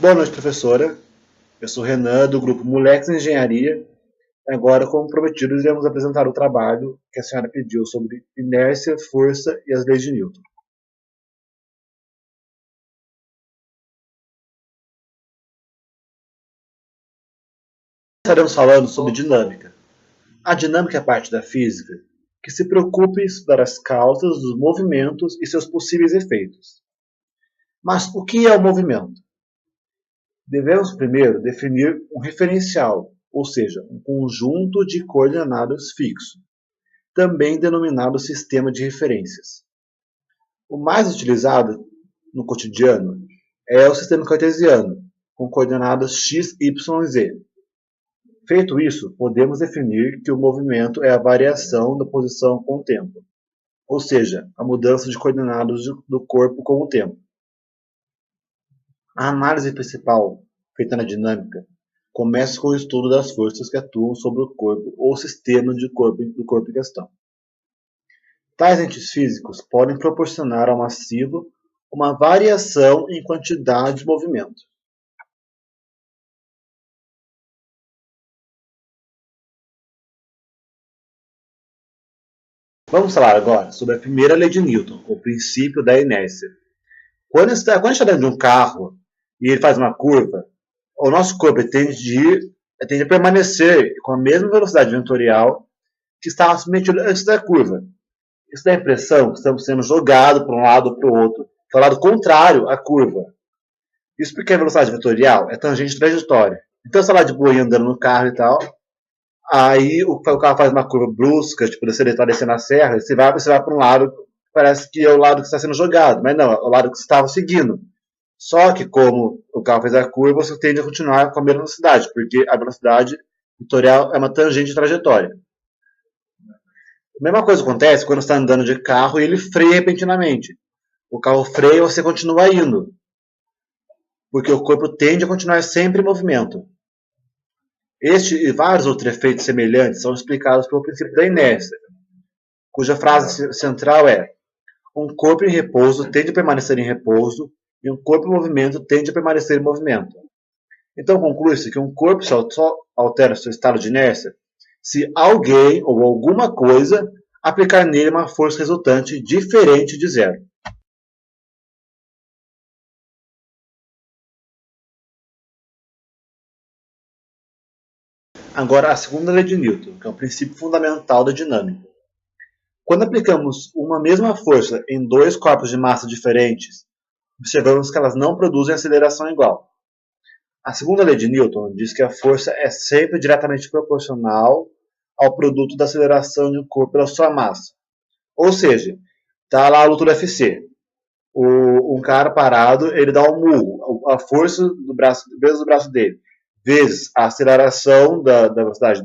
Boa noite, professora. Eu sou Renan, do grupo Moleques em Engenharia. Agora, como prometido, iremos apresentar o trabalho que a senhora pediu sobre inércia, força e as leis de Newton. Estaremos falando sobre dinâmica. A dinâmica é a parte da física que se preocupa em estudar as causas dos movimentos e seus possíveis efeitos. Mas o que é o movimento? Devemos primeiro definir um referencial, ou seja, um conjunto de coordenadas fixo, também denominado sistema de referências. O mais utilizado no cotidiano é o sistema cartesiano, com coordenadas x, y e z. Feito isso, podemos definir que o movimento é a variação da posição com o tempo, ou seja, a mudança de coordenadas do corpo com o tempo. A análise principal, feita na dinâmica, começa com o estudo das forças que atuam sobre o corpo ou sistema do corpo em questão. Tais entes físicos podem proporcionar ao massivo uma variação em quantidade de movimento. Vamos falar agora sobre a primeira lei de Newton, o princípio da inércia. Quando a gente está dentro de um carro e ele faz uma curva, o nosso corpo tende a permanecer com a mesma velocidade vetorial que estava submetido antes da curva. Isso dá a impressão que estamos sendo jogados para um lado ou para o outro, que é o lado contrário à curva. Isso porque a velocidade vetorial é tangente de trajetória. Então, você está lá de boa andando no carro e tal, aí o carro faz uma curva brusca, tipo, você está descendo a serra, e você vai para um lado, parece que é o lado que está sendo jogado, mas não, é o lado que você estava seguindo. Só que como o carro fez a curva, você tende a continuar com a mesma velocidade, porque a velocidade vetorial é uma tangente de trajetória. A mesma coisa acontece quando você está andando de carro e ele freia repentinamente. O carro freia e você continua indo, porque o corpo tende a continuar sempre em movimento. Este e vários outros efeitos semelhantes são explicados pelo princípio da inércia, cuja frase central é: um corpo em repouso tende a permanecer em repouso e um corpo em movimento tende a permanecer em movimento. Então conclui-se que um corpo só altera seu estado de inércia se alguém ou alguma coisa aplicar nele uma força resultante diferente de zero. Agora, a segunda lei de Newton, que é o princípio fundamental da dinâmica. Quando aplicamos uma mesma força em dois corpos de massa diferentes, observamos que elas não produzem aceleração igual. A segunda lei de Newton diz que a força é sempre diretamente proporcional ao produto da aceleração de um corpo pela sua massa. Ou seja, está lá a luta do UFC. Um cara parado, ele dá um murro. A força do braço dele, vezes a aceleração da velocidade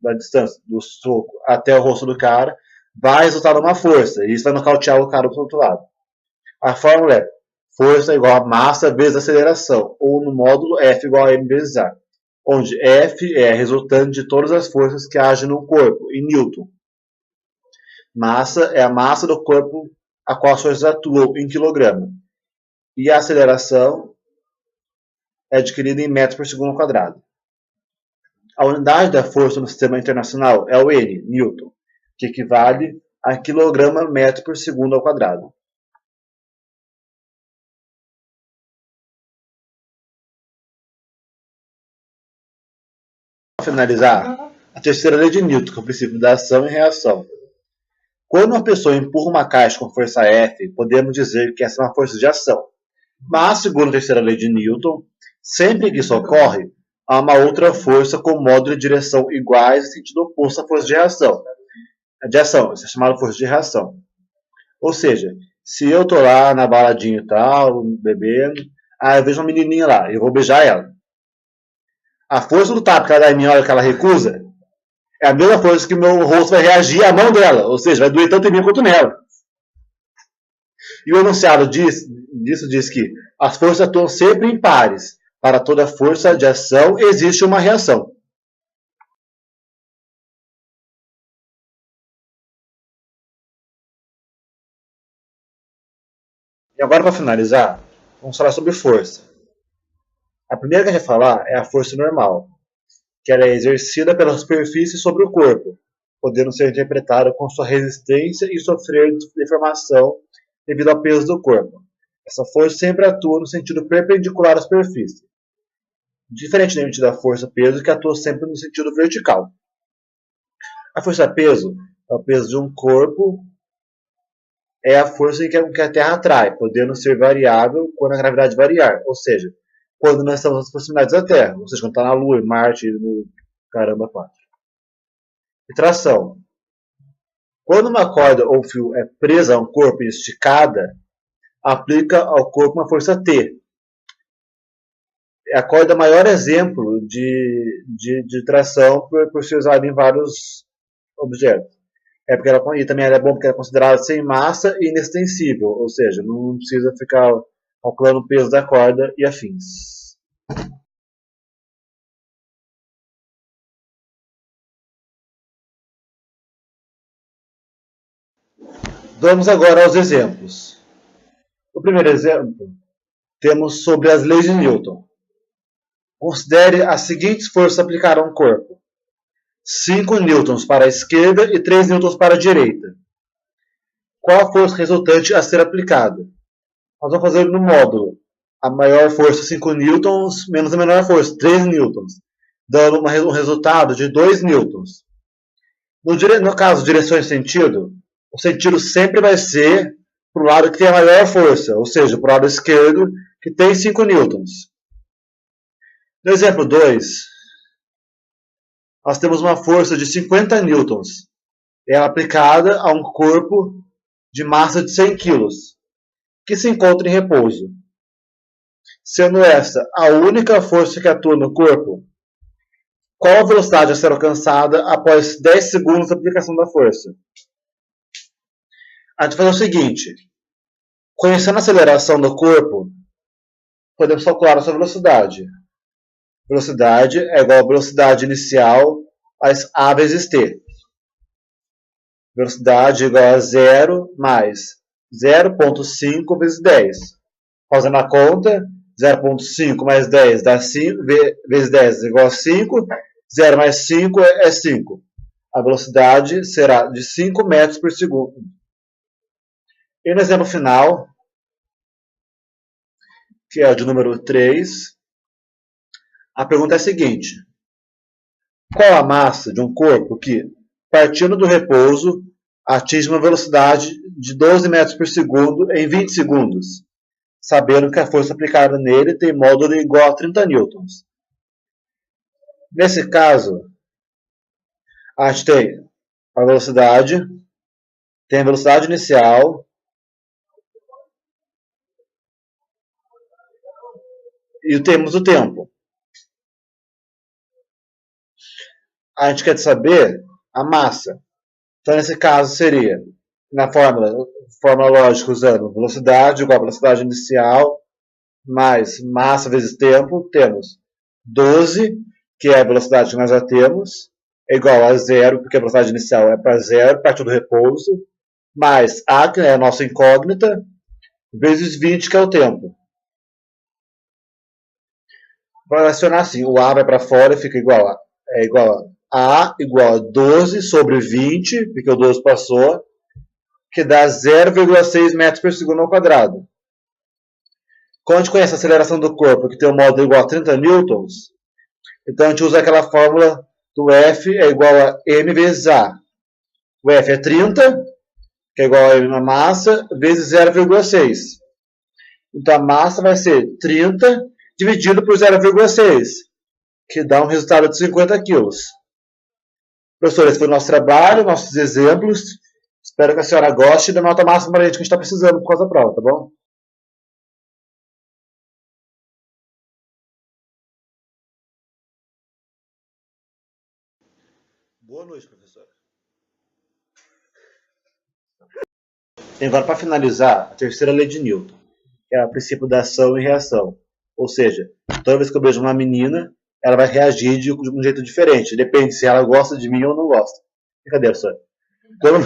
da distância do soco até o rosto do cara, vai resultar numa força. E isso vai nocautear o cara do outro lado. A fórmula é força igual a massa vezes aceleração, ou no módulo F igual a m vezes a, onde F é a resultante de todas as forças que agem no corpo, em Newton. Massa é a massa do corpo a qual as forças atuam, em quilograma. E a aceleração é adquirida em metros por segundo ao quadrado. A unidade da força no sistema internacional é o N, Newton, que equivale a quilograma metro por segundo ao quadrado. Para finalizar, a terceira lei de Newton, que é o princípio da ação e reação. Quando uma pessoa empurra uma caixa com força F, podemos dizer que essa é uma força de ação. Mas, segundo a terceira lei de Newton, sempre que isso ocorre, há uma outra força com módulo de direção iguais em sentido oposto à força de reação. Isso é chamado força de reação. Ou seja, se eu estou lá na baladinha e tal, bebendo, eu vejo uma menininha lá, eu vou beijar ela. A força do tapa que ela dá em mim, olha que ela recusa, é a mesma força que o meu rosto vai reagir à mão dela. Ou seja, vai doer tanto em mim quanto nela. E o enunciado disso diz que as forças atuam sempre em pares. Para toda força de ação existe uma reação. E agora, para finalizar, vamos falar sobre força. A primeira que a gente vai falar é a força normal, que ela é exercida pela superfície sobre o corpo, podendo ser interpretada com sua resistência e sofrer deformação devido ao peso do corpo. Essa força sempre atua no sentido perpendicular à superfície, diferentemente da força-peso, que atua sempre no sentido vertical. A força-peso é o peso de um corpo, é a força que a Terra atrai, podendo ser variável quando a gravidade variar, ou seja, quando nós estamos nas proximidades da Terra, ou seja, quando está na Lua, em Marte, no caramba 4. E tração. Quando uma corda ou fio é presa a um corpo e esticada, aplica ao corpo uma força T. A corda é o maior exemplo de tração por ser usada em vários objetos. E também ela é bom porque ela é considerada sem massa e inextensível, ou seja, não precisa ficar calculando o peso da corda e afins. Vamos agora aos exemplos. O primeiro exemplo temos sobre as leis de Newton. Considere as seguintes forças aplicadas a um corpo: 5 newtons para a esquerda e 3 newtons para a direita. Qual a força resultante a ser aplicada? Nós vamos fazer no módulo. A maior força 5 newtons menos a menor força 3 newtons, dando um resultado de 2 newtons. No caso de direção e sentido, o sentido sempre vai ser para o lado que tem a maior força, ou seja, para o lado esquerdo, que tem 5 newtons. No exemplo 2, nós temos uma força de 50 newtons. Ela é aplicada a um corpo de massa de 100 kg, que se encontra em repouso. Sendo esta a única força que atua no corpo, qual a velocidade a ser alcançada após 10 segundos de aplicação da força? A gente vai fazer o seguinte: conhecendo a aceleração do corpo, podemos calcular a sua velocidade. Velocidade é igual a velocidade inicial a vezes t. Velocidade igual a 0 mais 0,5 vezes 10. Fazendo a conta, 0,5 mais 10 dá 5, vezes 10 igual a 5. 0 mais 5 é 5. A velocidade será de 5 metros por segundo. E no exemplo final, que é o de número 3, a pergunta é a seguinte: qual a massa de um corpo que, partindo do repouso, atinge uma velocidade de 12 metros por segundo em 20 segundos, sabendo que a força aplicada nele tem módulo igual a 30 newtons? Nesse caso, a gente tem a velocidade inicial e temos o tempo. A gente quer saber a massa. Então, nesse caso, seria, na fórmula lógica, usando velocidade igual a velocidade inicial mais massa vezes tempo, temos 12, que é a velocidade que nós já temos, é igual a 0, porque a velocidade inicial é para 0, parte do repouso, mais A, que é a nossa incógnita, vezes 20, que é o tempo. Vai acionar assim, o A vai para fora e fica igual a igual a 12 sobre 20, porque o 12 passou, que dá 0,6 metros por segundo ao quadrado. Quando a gente conhece a aceleração do corpo, que tem um módulo igual a 30 newtons, então a gente usa aquela fórmula do F é igual a m vezes A. O F é 30, que é igual a m na massa, vezes 0,6. Então a massa vai ser 30 dividido por 0,6, que dá um resultado de 50 kg. Professor, esse foi o nosso trabalho, nossos exemplos. Espero que a senhora goste da nota máxima para a gente que a gente está precisando por causa da prova, tá bom? Boa noite, professor. E agora, para finalizar, a terceira lei de Newton, que é o princípio da ação e reação. Ou seja, toda vez que eu beijo uma menina, ela vai reagir de um jeito diferente. Depende se ela gosta de mim ou não gosta. Brincadeira, só. Quando...